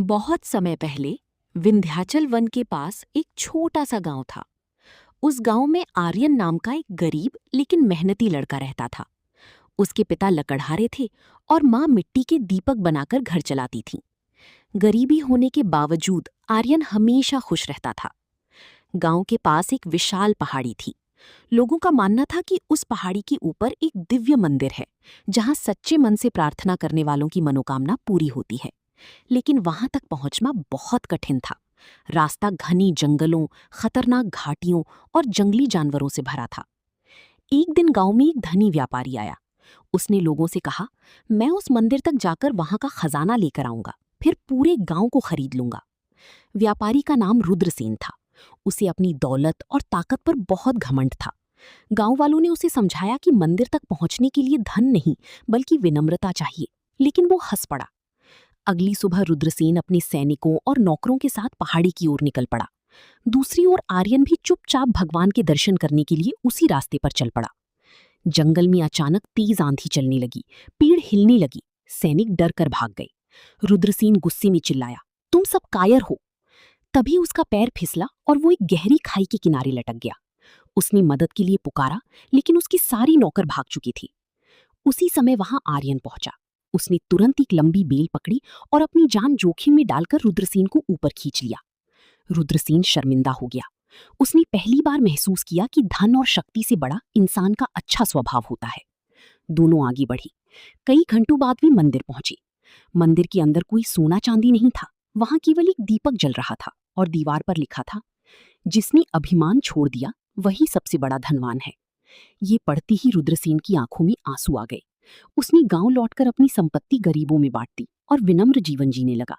बहुत समय पहले विंध्याचल वन के पास एक छोटा सा गांव था। उस गांव में आर्यन नाम का एक गरीब लेकिन मेहनती लड़का रहता था। उसके पिता लकड़हारे थे और माँ मिट्टी के दीपक बनाकर घर चलाती थीं। गरीबी होने के बावजूद आर्यन हमेशा खुश रहता था। गांव के पास एक विशाल पहाड़ी थी। लोगों का मानना था कि उस पहाड़ी के ऊपर एक दिव्य मंदिर है, जहां सच्चे मन से प्रार्थना करने वालों की मनोकामना पूरी होती है। लेकिन वहां तक पहुंचना बहुत कठिन था। रास्ता घनी जंगलों, खतरनाक घाटियों और जंगली जानवरों से भरा था। एक दिन गांव में एक धनी व्यापारी आया। उसने लोगों से कहा, मैं उस मंदिर तक जाकर वहां का खजाना लेकर आऊंगा, फिर पूरे गांव को खरीद लूंगा। व्यापारी का नाम रुद्रसेन था। उसे अपनी दौलत और ताकत पर बहुत घमंड था। गांव वालों ने उसे समझाया कि मंदिर तक पहुंचने के लिए धन नहीं, बल्कि विनम्रता चाहिए, लेकिन वो हंस पड़ा। अगली सुबह रुद्रसेन अपने सैनिकों और नौकरों के साथ पहाड़ी की ओर निकल पड़ा। दूसरी ओर आर्यन भी चुपचाप भगवान के दर्शन करने के लिए उसी रास्ते पर चल पड़ा। जंगल में अचानक तेज आंधी चलने लगी। पेड़ हिलने लगी। सैनिक डर कर भाग गए। रुद्रसेन गुस्से में चिल्लाया, तुम सब कायर हो। तभी उसका पैर फिसला और वो एक गहरी खाई के किनारे लटक गया। उसने मदद के लिए पुकारा, लेकिन उसकी सारी नौकर भाग चुकी थी। उसी समय वहां आर्यन पहुंचा। उसने तुरंत एक लंबी बेल पकड़ी और अपनी जान जोखिम में डालकर रुद्रसेन को ऊपर खींच लिया। रुद्रसेन शर्मिंदा हो गया। उसने पहली बार महसूस किया कि धन और शक्ति से बड़ा इंसान का अच्छा स्वभाव होता है। दोनों आगे बढ़ी। कई घंटों बाद वे मंदिर पहुंचे। मंदिर के अंदर कोई सोना चांदी नहीं था। वहां केवल एक दीपक जल रहा था और दीवार पर लिखा था, जिसने अभिमान छोड़ दिया वही सबसे बड़ा धनवान है। ये पढ़ते ही रुद्रसेन की आंखों में आंसू आ गए। उसने गांव लौटकर अपनी संपत्ति गरीबों में बांट दी और विनम्र जीवन जीने लगा।